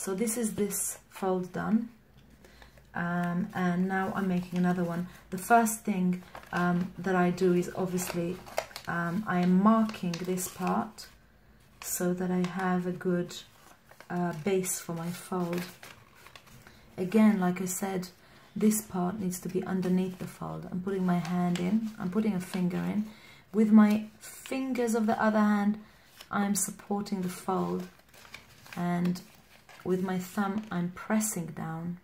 So this is this fold done, and now I'm making another one. The first thing that I do is obviously I am marking this part so that I have a good base for my fold. Again, like I said, this part needs to be underneath the fold. I'm putting my hand in, I'm putting a finger in. With my fingers of the other hand, I'm supporting the fold, and with my thumb I'm pressing down,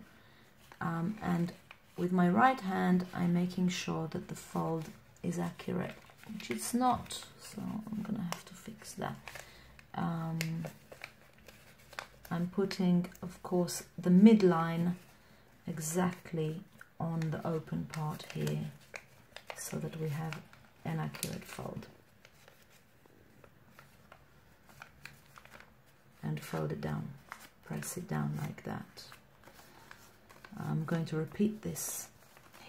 and with my right hand I'm making sure that the fold is accurate, which it's not, so I'm gonna have to fix that. I'm putting, of course, the midline exactly on the open part here so that we have an accurate fold. And fold it down, press it down like that. I'm going to repeat this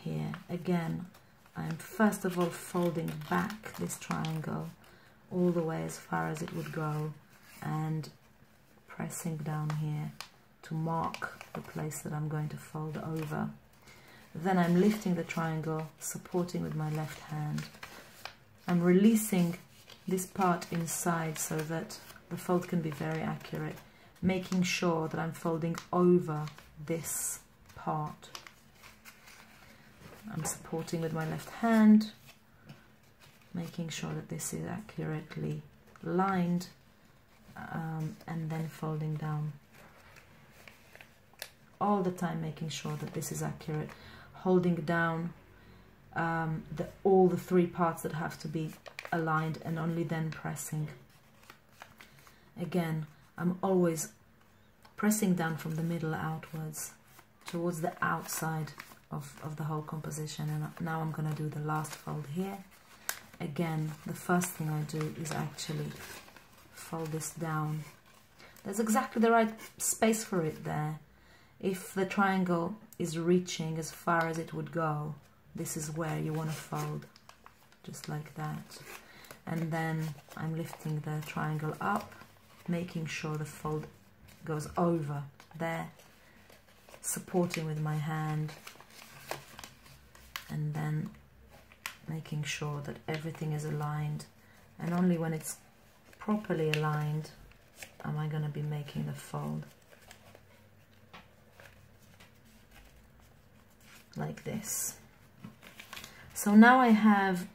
here. Again, I'm first of all folding back this triangle all the way as far as it would go and pressing down here to mark the place that I'm going to fold over. Then I'm lifting the triangle, supporting with my left hand. I'm releasing this part inside so that the fold can be very accurate, making sure that I'm folding over this part. I'm supporting with my left hand, making sure that this is accurately lined, and then folding down. All the time making sure that this is accurate, holding down all the three parts that have to be aligned, and only then pressing. Again, I'm always pressing down from the middle outwards towards the outside of the whole composition. And now I'm going to do the last fold here. Again, the first thing I do is actually fold this down. There's exactly the right space for it there. If the triangle is reaching as far as it would go, this is where you want to fold, just like that. And then I'm lifting the triangle up, making sure the fold goes over there, supporting with my hand, and then making sure that everything is aligned. And only when it's properly aligned am I going to be making the fold. Like this. So now I have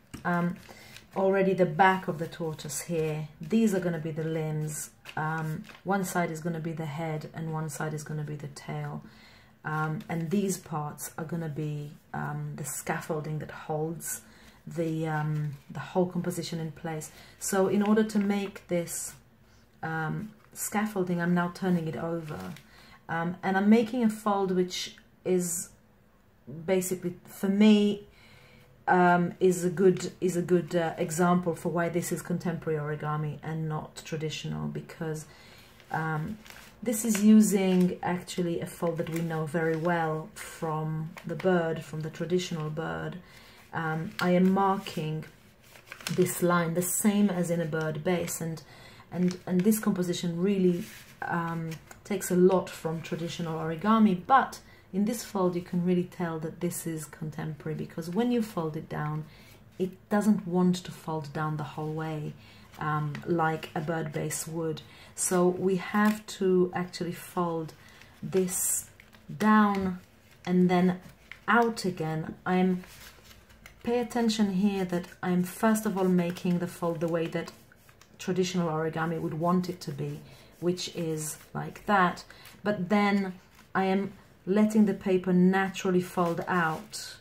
already the back of the tortoise here. These are going to be the limbs. One side is going to be the head and one side is going to be the tail. And these parts are going to be the scaffolding that holds the whole composition in place. So in order to make this scaffolding, I'm now turning it over, and I'm making a fold which is basically, for me, is a good example for why this is contemporary origami and not traditional, because this is using actually a fold that we know very well from the bird, from the traditional bird. I am marking this line the same as in a bird base, and this composition really takes a lot from traditional origami, but in this fold you can really tell that this is contemporary, because when you fold it down, it doesn't want to fold down the whole way like a bird base would. So we have to actually fold this down and then out again. Pay attention here that I'm first of all making the fold the way that traditional origami would want it to be, which is like that, but then I am letting the paper naturally fold out.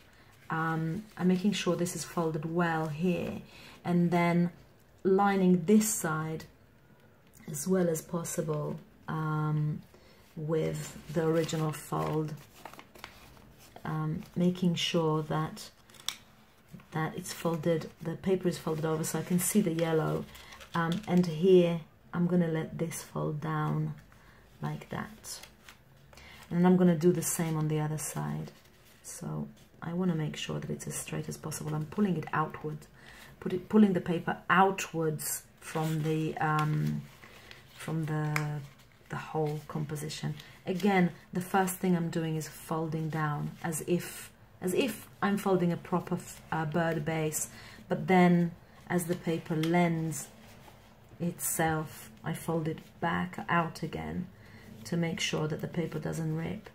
I'm making sure this is folded well here, and then lining this side as well as possible with the original fold, making sure that it's folded, the paper is folded over so I can see the yellow, and here I'm going to let this fold down like that. And I'm going to do the same on the other side. So I want to make sure that it's as straight as possible. I'm pulling it outwards, pulling the paper outwards from the the whole composition. Again, the first thing I'm doing is folding down as if I'm folding a proper bird base, but then as the paper lends itself, I fold it back out again to make sure that the paper doesn't rip.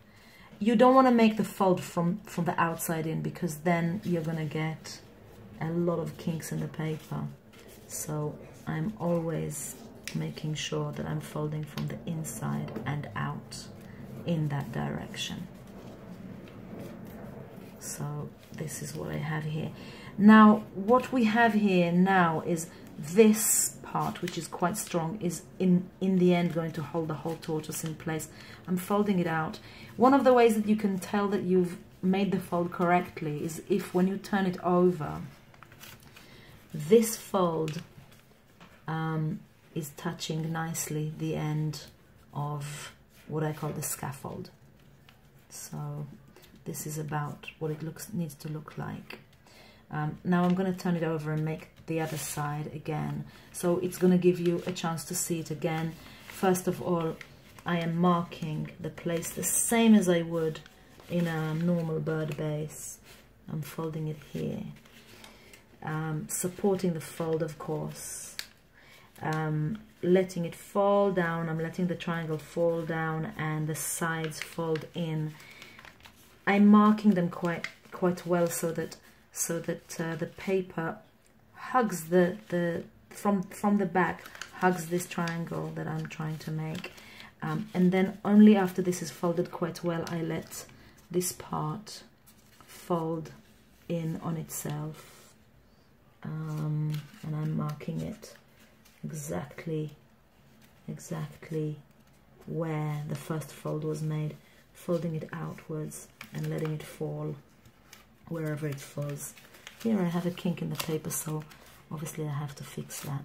You don't want to make the fold from the outside in, because then you're going to get a lot of kinks in the paper. So I'm always making sure that I'm folding from the inside and out in that direction. So this is what I have here. Now what we have here now is this part, which is quite strong, is in the end going to hold the whole tortoise in place. I'm folding it out. One of the ways that you can tell that you've made the fold correctly is if when you turn it over, this fold is touching nicely the end of what I call the scaffold. So this is about what it needs to look like. Now I'm going to turn it over and make the other side again. So it's going to give you a chance to see it again. First of all, I am marking the place the same as I would in a normal bird base. I'm folding it here. Supporting the fold, of course. Letting it fall down. I'm letting the triangle fall down and the sides fold in. I'm marking them quite well so that the paper hugs from the back, hugs this triangle that I'm trying to make. And then only after this is folded quite well, I let this part fold in on itself. And I'm marking it exactly where the first fold was made, folding it outwards and letting it fall wherever it falls. Here I have a kink in the paper, so obviously I have to fix that.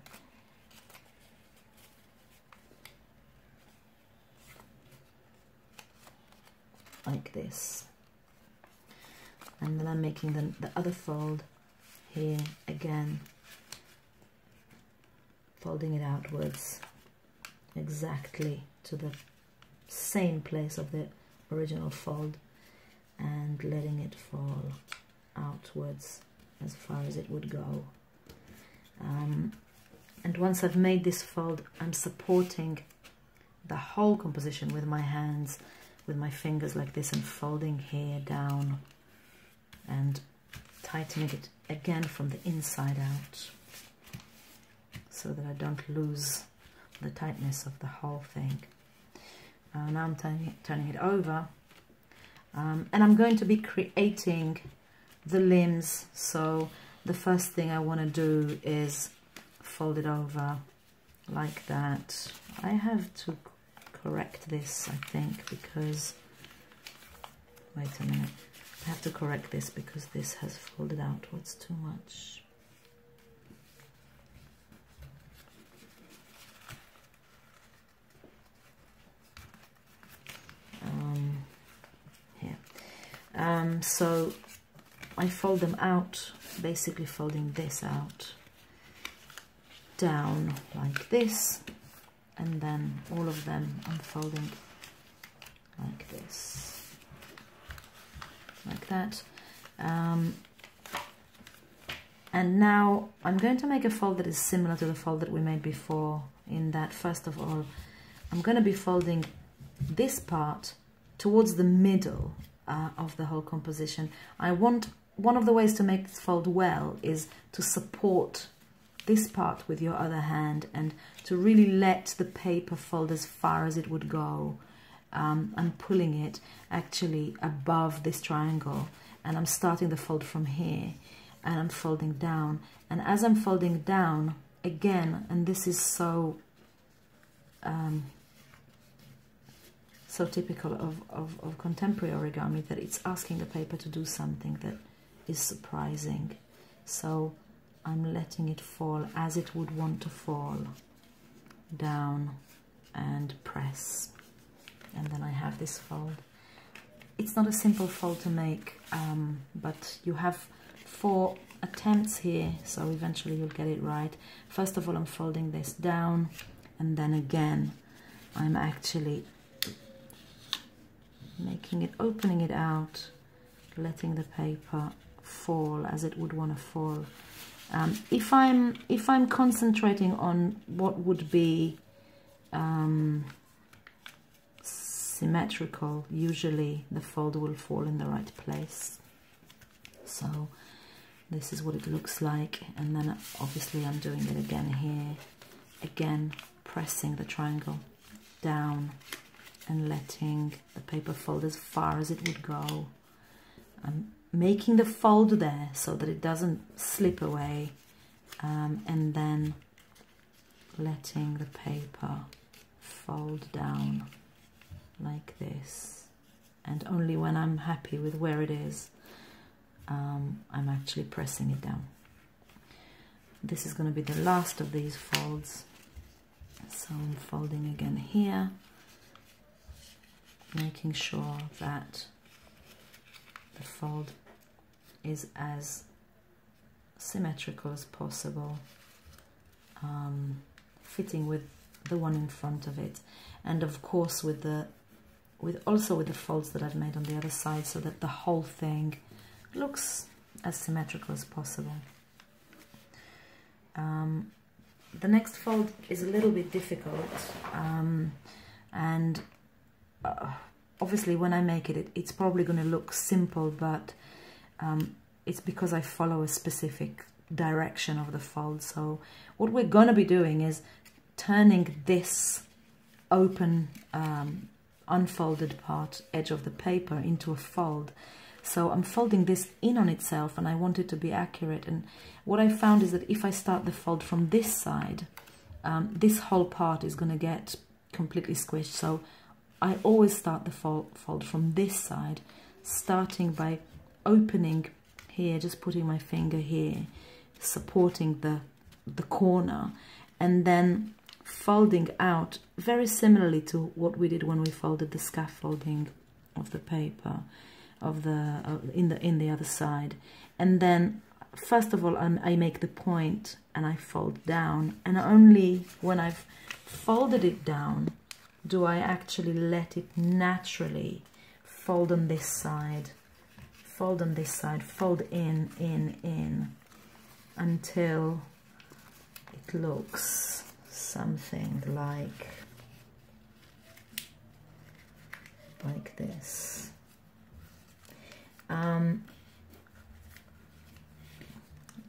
Like this. And then I'm making the other fold here again, folding it outwards exactly to the same place of the original fold and letting it fall outwards as far as it would go. And once I've made this fold, I'm supporting the whole composition with my hands, with my fingers like this, and folding here down and tightening it again from the inside out so that I don't lose the tightness of the whole thing. Now I'm turning it over, and I'm going to be creating the limbs. So the first thing I want to do is fold it over like that. I have to correct this, I think, because, wait a minute, I have to correct this because this has folded outwards too much. Here. So I fold them out, basically folding this out down like this, and then all of them I'm folding like this, like that. And now I'm going to make a fold that is similar to the fold that we made before, in that first of all I'm going to be folding this part towards the middle of the whole composition. One of the ways to make this fold well is to support this part with your other hand and to really let the paper fold as far as it would go. I'm pulling it actually above this triangle, and I'm starting the fold from here, and I'm folding down. And as I'm folding down again, and this is so so typical of contemporary origami, that it's asking the paper to do something that is surprising. So I'm letting it fall as it would want to fall, down and press, and then I have this fold. It's not a simple fold to make, but you have 4 attempts here, so eventually you'll get it right. First of all, I'm folding this down, and then again I'm actually making it, opening it out, letting the paper fall as it would want to fall. If I'm concentrating on what would be symmetrical, usually the fold will fall in the right place. So this is what it looks like, and then obviously I'm doing it again here, again pressing the triangle down and letting the paper fold as far as it would go. I'm making the fold there so that it doesn't slip away, and then letting the paper fold down like this. And only when I'm happy with where it is, I'm actually pressing it down. This is going to be the last of these folds, so I'm folding again here, making sure that the fold is as symmetrical as possible, fitting with the one in front of it, and of course with the folds that I've made on the other side, so that the whole thing looks as symmetrical as possible. The next fold is a little bit difficult, and obviously when I make it, it's probably going to look simple, but it's because I follow a specific direction of the fold. So what we're going to be doing is turning this open unfolded part, edge of the paper, into a fold. So I'm folding this in on itself, and I want it to be accurate. And what I found is that if I start the fold from this side, this whole part is going to get completely squished. So I always start the fold from this side, starting by opening here, just putting my finger here, supporting the corner, and then folding out very similarly to what we did when we folded the scaffolding of the paper in the other side. And then first of all I make the point and I fold down, and only when I've folded it down do I actually let it naturally fold on this side, fold on this side, fold in until it looks something like this.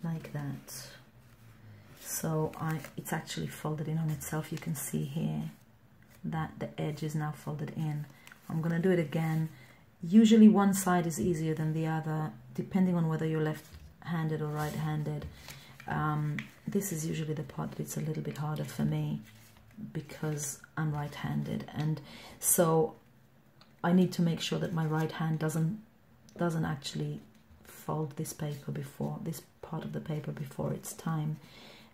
Like that. So it's actually folded in on itself. You can see here that the edge is now folded in. I'm going to do it again. Usually one side is easier than the other, depending on whether you're left-handed or right-handed. This is usually the part that it's a little bit harder for me because I'm right-handed, and so I need to make sure that my right hand doesn't actually fold this paper before, this part of the paper before it's time.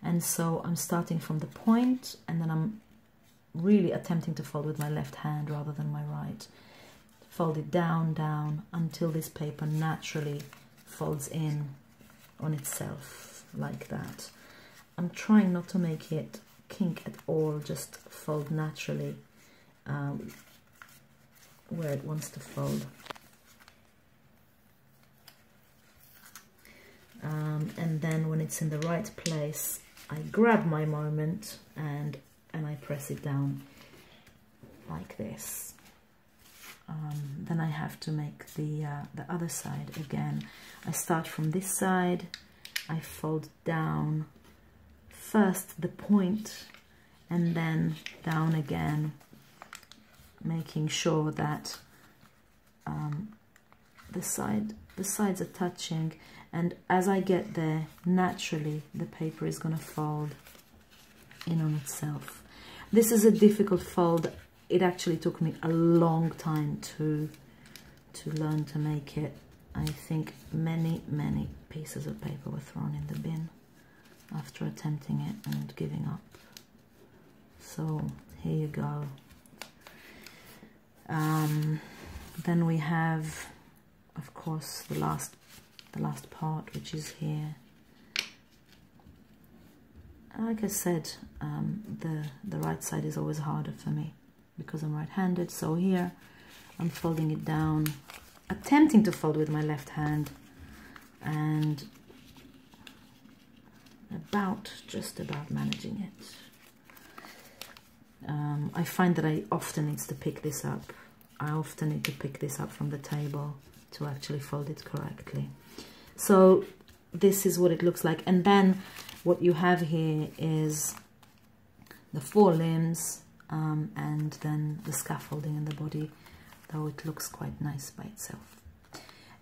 And so I'm starting from the point, and then I'm really attempting to fold with my left hand rather than my right. Fold it down until this paper naturally folds in on itself like that. I'm trying not to make it kink at all, just fold naturally where it wants to fold. And then when it's in the right place, I grab my moment and I press it down like this. Then I have to make the other side again. I start from this side, I fold down first the point and then down again, making sure that the sides are touching, and as I get there, naturally the paper is going to fold in on itself. This is a difficult fold. It actually took me a long time to learn to make it. I think many pieces of paper were thrown in the bin after attempting it and giving up. So here you go. Then we have, of course, the last part, which is here. Like I said, the right side is always harder for me because I'm right-handed. So here I'm folding it down, attempting to fold with my left hand, and just about managing it. I find that I often need to pick this up. I often need to pick this up from the table to actually fold it correctly. So this is what it looks like. And then what you have here is the 4 limbs and then the scaffolding in the body, though it looks quite nice by itself.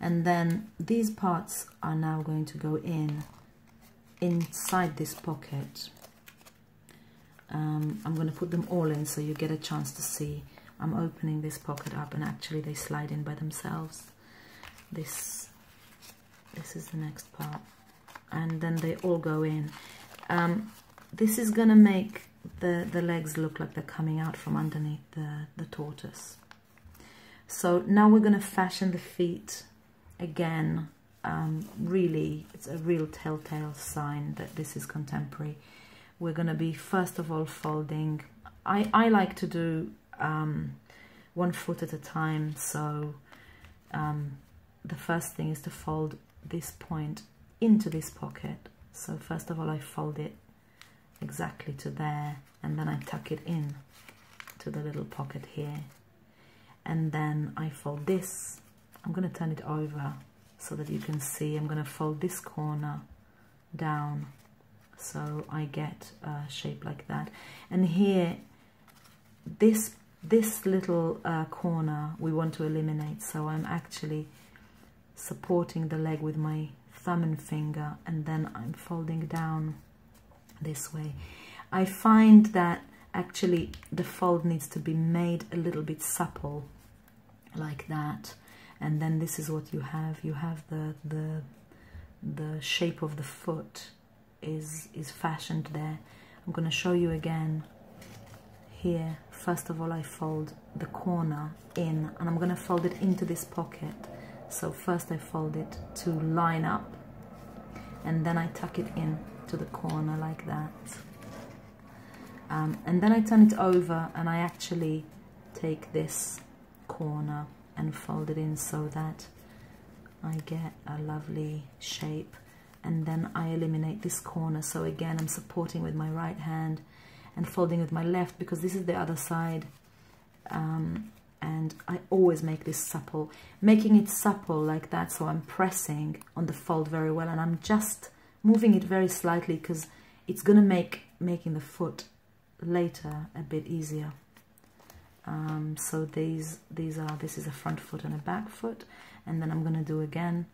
And then these parts are now going to go inside this pocket. I'm going to put them all in so you get a chance to see. I'm opening this pocket up and actually they slide in by themselves. This is the next part, and then they all go in. This is going to make the legs look like they're coming out from underneath the tortoise. So now we're going to fashion the feet again. Really, it's a real telltale sign that this is contemporary. We're going to be first of all folding. I like to do 1 foot at a time, so the first thing is to fold this point into this pocket. So first of all I fold it exactly to there, and then I tuck it in to the little pocket here, and then I fold this. I'm going to turn it over so that you can see. I'm going to fold this corner down so I get a shape like that. And here, this little corner we want to eliminate, so I'm actually supporting the leg with my thumb and finger, and then I'm folding down this way. I find that actually the fold needs to be made a little bit supple like that, and then this is what you have. You have the shape of the foot is fashioned there. I'm going to show you again. Here, first of all, I fold the corner in, and I'm going to fold it into this pocket. So first I fold it to line up, and then I tuck it in to the corner like that. And then I turn it over, and I actually take this corner and fold it in so that I get a lovely shape. And then I eliminate this corner. So again, I'm supporting with my right hand and folding with my left, because this is the other side. And I always make this supple, making it supple like that, so I'm pressing on the fold very well, and I'm just moving it very slightly because it's going to make making the foot later a bit easier. So this is a front foot and a back foot, and then I'm going to do again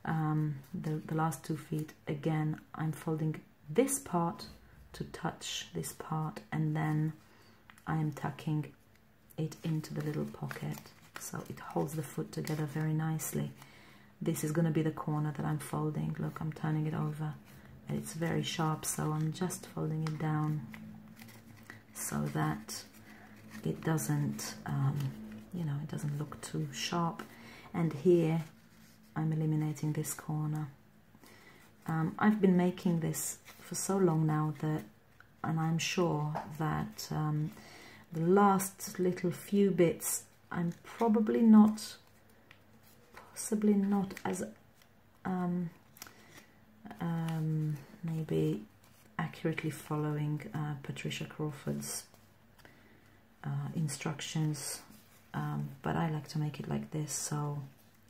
the last 2 feet. Again, I'm folding this part to touch this part, and then I am tucking it into the little pocket so it holds the foot together very nicely. This is going to be the corner that I'm folding. Look, I'm turning it over, and it's very sharp, so I'm just folding it down so that it doesn't it doesn't look too sharp. And here I'm eliminating this corner. I've been making this for so long now and I'm sure that the last little few bits I'm possibly not as maybe accurately following Patricia Crawford's instructions, but I like to make it like this, so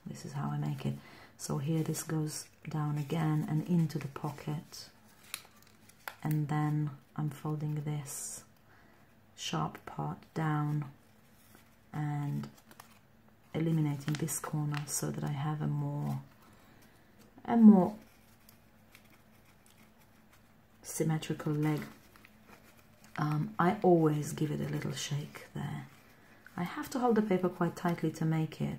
this is how I make it. So here this goes down again and into the pocket, and then I'm folding this sharp part down and eliminating this corner so that I have a more symmetrical leg. I always give it a little shake there. I have to hold the paper quite tightly to make it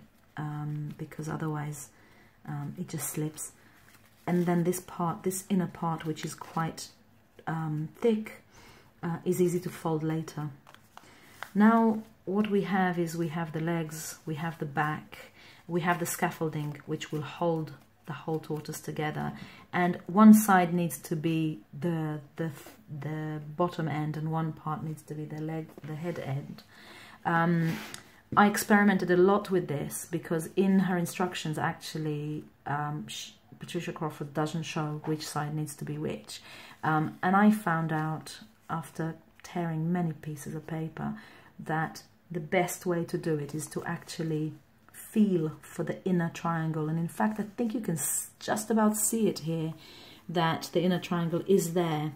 because otherwise it just slips. And then this inner part, which is quite thick, is easy to fold later. Now what we have is we have the legs, we have the back, we have the scaffolding which will hold the whole tortoise together, and one side needs to be the bottom end and one part needs to be the head end. I experimented a lot with this because in her instructions, actually, Patricia Crawford doesn't show which side needs to be which. And I found out after tearing many pieces of paper that the best way to do it is to actually feel for the inner triangle. And in fact, I think you can just about see it here, that the inner triangle is there.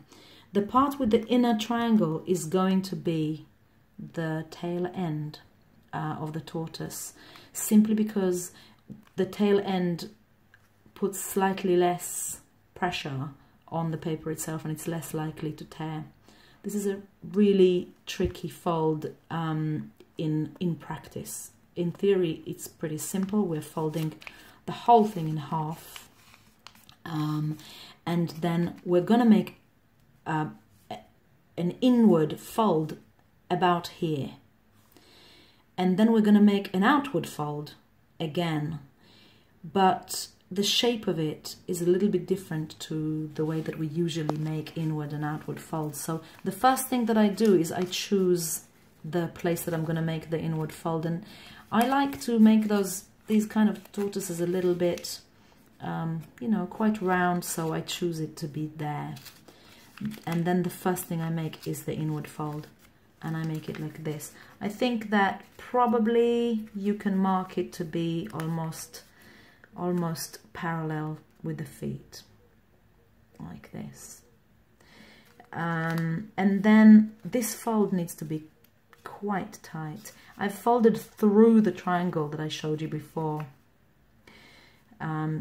The part with the inner triangle is going to be the tail end of the tortoise, simply because the tail end puts slightly less pressure on the paper itself and it's less likely to tear. This is a really tricky fold in practice. In theory, it's pretty simple. We're folding the whole thing in half, and then we're going to make an inward fold about here. And then we're going to make an outward fold again. But the shape of it is a little bit different to the way that we usually make inward and outward folds. So the first thing that I do is I choose the place that I'm going to make the inward fold. And I like to make these kind of tortoises a little bit, you know, quite round. So I choose it to be there. And then the first thing I make is the inward fold. And I make it like this. I think that probably you can mark it to be almost parallel with the feet, like this. And then this fold needs to be quite tight. I've folded through the triangle that I showed you before.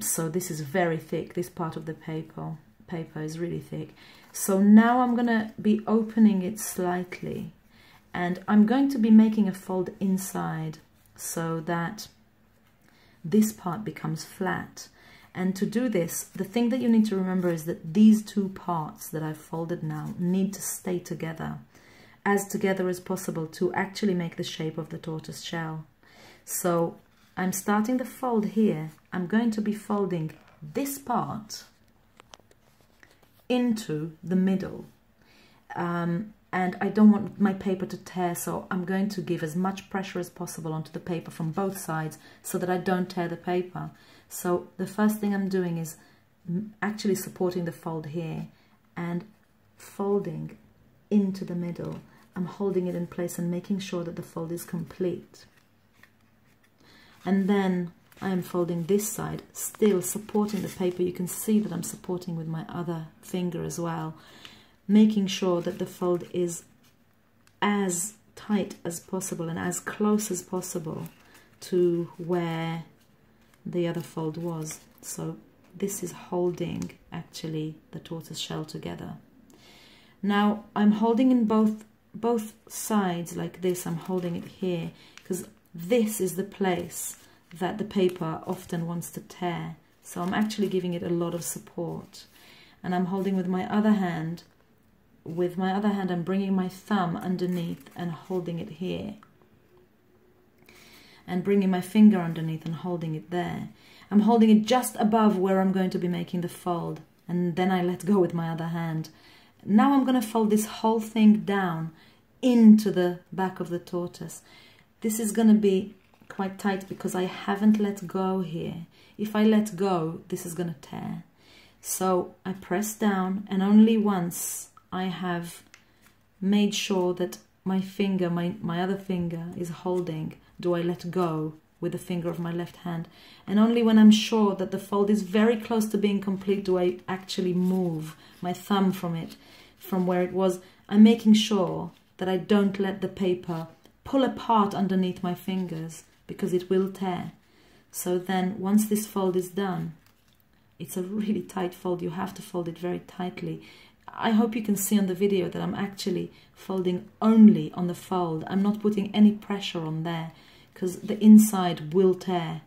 So this is very thick. This part of the paper is really thick. So now I'm gonna be opening it slightly, and I'm going to be making a fold inside so that this part becomes flat. And to do this, the thing that you need to remember is that these two parts that I've folded now need to stay together as possible to actually make the shape of the tortoise shell. So I'm starting the fold here. I'm going to be folding this part into the middle. And I don't want my paper to tear, so I'm going to give as much pressure as possible onto the paper from both sides so that I don't tear the paper. So the first thing I'm doing is actually supporting the fold here and folding into the middle. I'm holding it in place and making sure that the fold is complete. And then I am folding this side, still supporting the paper. You can see that I'm supporting with my other finger as well, making sure that the fold is as tight as possible and as close as possible to where the other fold was. So this is holding actually the tortoise shell together. Now I'm holding in both sides like this. I'm holding it here because this is the place that the paper often wants to tear. So I'm actually giving it a lot of support. And I'm holding with my other hand. With my other hand, I'm bringing my thumb underneath and holding it here. And bringing my finger underneath and holding it there. I'm holding it just above where I'm going to be making the fold. And then I let go with my other hand. Now I'm going to fold this whole thing down into the back of the tortoise. This is going to be quite tight because I haven't let go here. If I let go, this is going to tear. So I press down, and only once I have made sure that my finger, my other finger is holding, do I let go with the finger of my left hand. And only when I'm sure that the fold is very close to being complete do I actually move my thumb from it, from where it was. I'm making sure that I don't let the paper pull apart underneath my fingers because it will tear. So then once this fold is done, it's a really tight fold. You have to fold it very tightly. I hope you can see on the video that I'm actually folding only on the fold. I'm not putting any pressure on there because the inside will tear.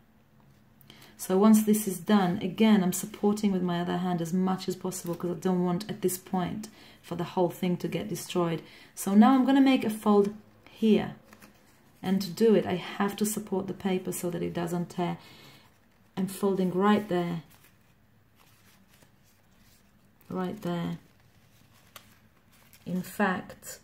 So once this is done, again, I'm supporting with my other hand as much as possible because I don't want at this point for the whole thing to get destroyed. So now I'm going to make a fold here. And to do it, I have to support the paper so that it doesn't tear. I'm folding right there. Right there. In fact,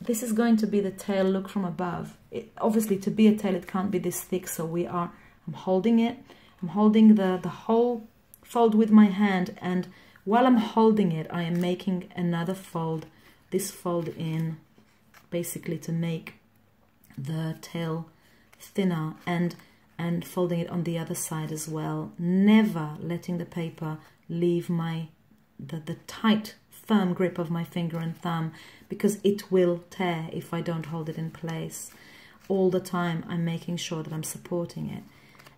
this is going to be the tail look from above. Obviously, to be a tail, it can't be this thick, so I'm holding it. I'm holding the whole fold with my hand, and while I'm holding it, I am making another fold, this fold in, basically to make the tail thinner, and folding it on the other side as well, never letting the paper leave the tight, firm grip of my finger and thumb, because it will tear if I don't hold it in place. All the time I'm making sure that I'm supporting it.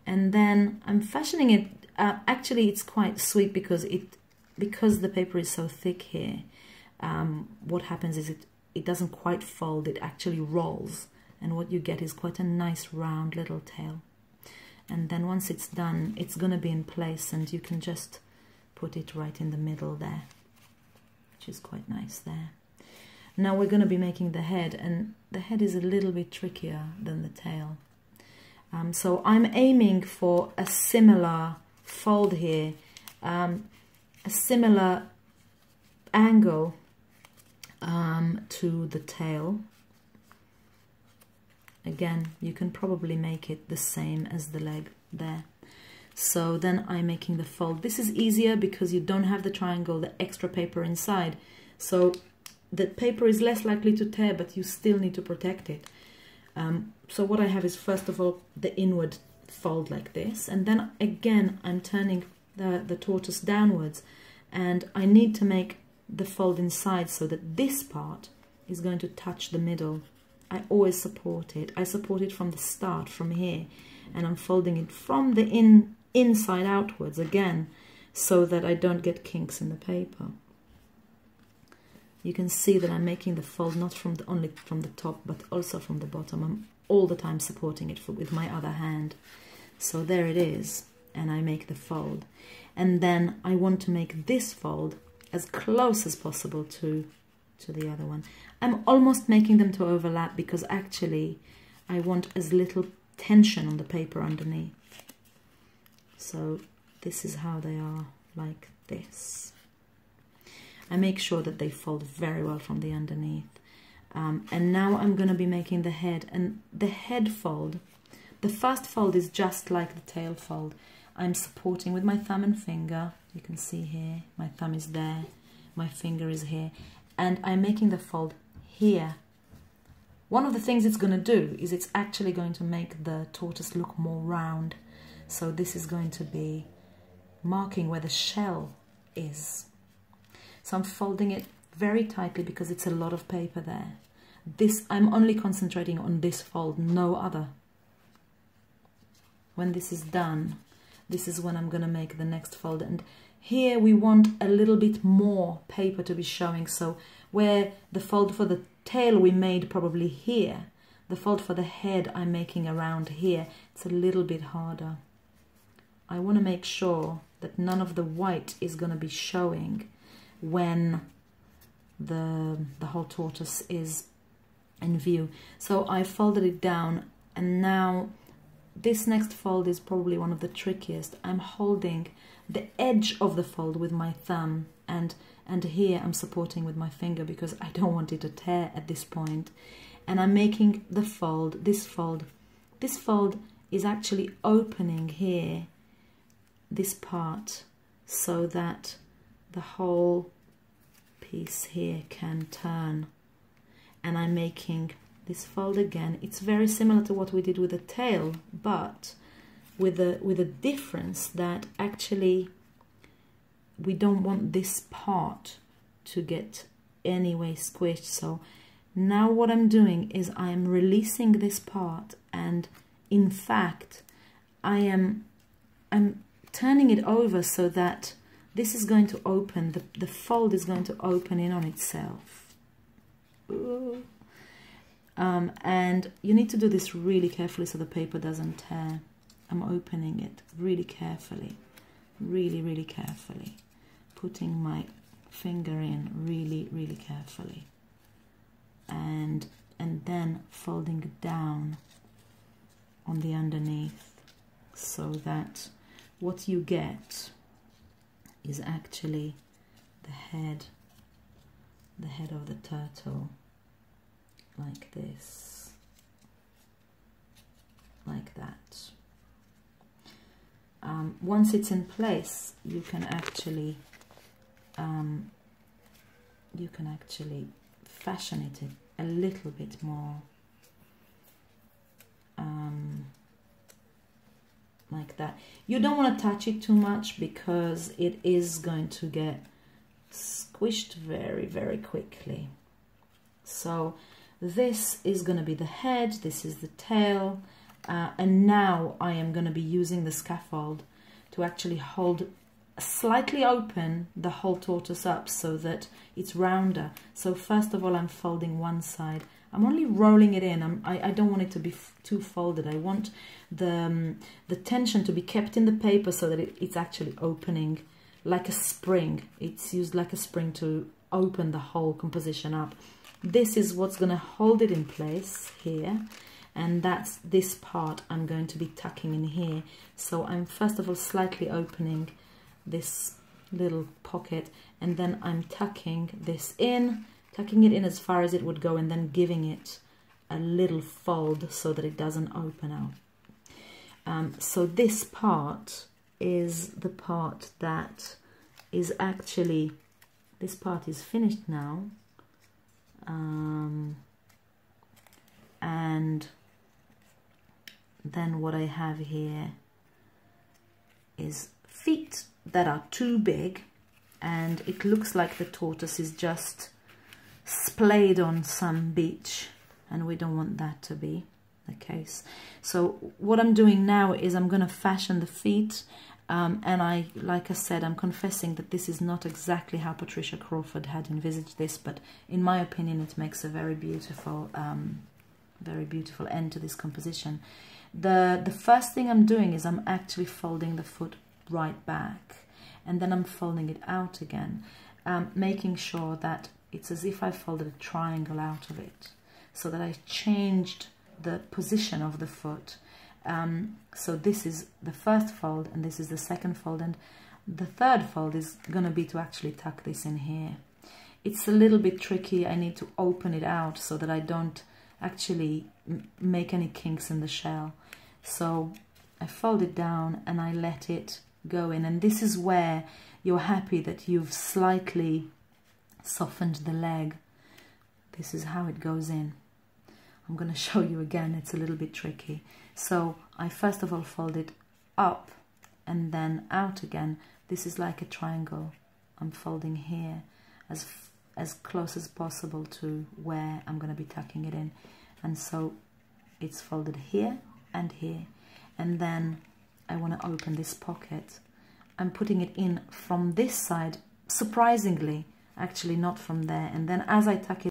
And then I'm fashioning it. Actually, it's quite sweet because the paper is so thick here. What happens is it doesn't quite fold, it actually rolls, and what you get is quite a nice round little tail. And then once it's done, it's going to be in place, and you can just put it right in the middle there, which is quite nice there. Now we're going to be making the head, and the head is a little bit trickier than the tail. So I'm aiming for a similar fold here, a similar angle to the tail. Again, you can probably make it the same as the leg there. So then I'm making the fold. This is easier because you don't have the triangle, the extra paper inside. So the paper is less likely to tear, but you still need to protect it. So what I have is, first of all, the inward fold like this. And then again, I'm turning the tortoise downwards. And I need to make the fold inside so that this part is going to touch the middle. I always support it. I support it from the start, from here, and I'm folding it from the inside outwards again, so that I don't get kinks in the paper. You can see that I'm making the fold not only from the top, but also from the bottom. I'm all the time supporting it with my other hand. So there it is, and I make the fold. And then I want to make this fold as close as possible to the other one. I'm almost making them to overlap because actually I want as little tension on the paper underneath. So this is how they are, like this. I make sure that they fold very well from the underneath. And now I'm going to be making the head. And the head fold, the first fold is just like the tail fold. I'm supporting with my thumb and finger. You can see here, my thumb is there, my finger is here. And I'm making the fold here. One of the things it's going to do is it's actually going to make the tortoise look more round. So this is going to be marking where the shell is. So I'm folding it very tightly because it's a lot of paper there. I'm only concentrating on this fold, no other. When this is done, this is when I'm going to make the next fold. And here we want a little bit more paper to be showing. So where the fold for the tail we made probably here, the fold for the head I'm making around here. It's a little bit harder. I want to make sure that none of the white is going to be showing when the whole tortoise is in view. So I folded it down, and now this next fold is probably one of the trickiest. I'm holding the edge of the fold with my thumb, and here I'm supporting with my finger because I don't want it to tear at this point. And I'm making the fold, this fold is actually opening here, this part, so that the whole piece here can turn. And I'm making this fold again. It's very similar to what we did with the tail, but with a difference that actually we don't want this part to get anyway squished. So now what I'm doing is I am releasing this part, and in fact I'm turning it over so that this is going to open, the fold is going to open in on itself. And you need to do this really carefully so the paper doesn't tear. I'm opening it really carefully, really carefully, putting my finger in really carefully, and then folding it down on the underneath, so that what you get is actually the head of the turtle. like this, like that. Once it's in place, you can actually fashion it a little bit more, like that. You don't want to touch it too much because it is going to get squished very, very quickly. So this is going to be the head, this is the tail, and now I am going to be using the scaffold to actually hold slightly open the whole tortoise up so that it's rounder. So first of all, I'm folding one side. I'm only rolling it in. I don't want it to be too folded. I want the tension to be kept in the paper so that it's actually opening like a spring. It's used like a spring to open the whole composition up. This is what's going to hold it in place here, and that's this part I'm going to be tucking in here. So I'm first of all slightly opening this little pocket, and then I'm tucking this in, tucking it in as far as it would go, and then giving it a little fold so that it doesn't open out. So this part is the part that is actually, this part is finished now, and then what I have here is feet that are too big, and it looks like the tortoise is just splayed on some beach, and we don't want that to be the case. So what I'm doing now is I'm going to fashion the feet, and like I said, I'm confessing that this is not exactly how Patricia Crawford had envisaged this, but in my opinion it makes a very beautiful end to this composition. The first thing I'm doing is I'm actually folding the foot right back, and then I'm folding it out again, making sure that it's as if I folded a triangle out of it, so that I changed the position of the foot. So this is the first fold, and this is the second fold, and the third fold is going to be to actually tuck this in here. It's a little bit tricky. I need to open it out so that I don't actually make any kinks in the shell. So I fold it down and I let it go in, and this is where you're happy that you've slightly softened the leg. This is how it goes in. I'm going to show you again, it's a little bit tricky. So I first of all fold it up and then out again. This is like a triangle. I'm folding here as close as possible to where I'm going to be tucking it in, and so it's folded here and here, and then I want to open this pocket. I'm putting it in from this side, surprisingly, actually not from there, and then as I tuck it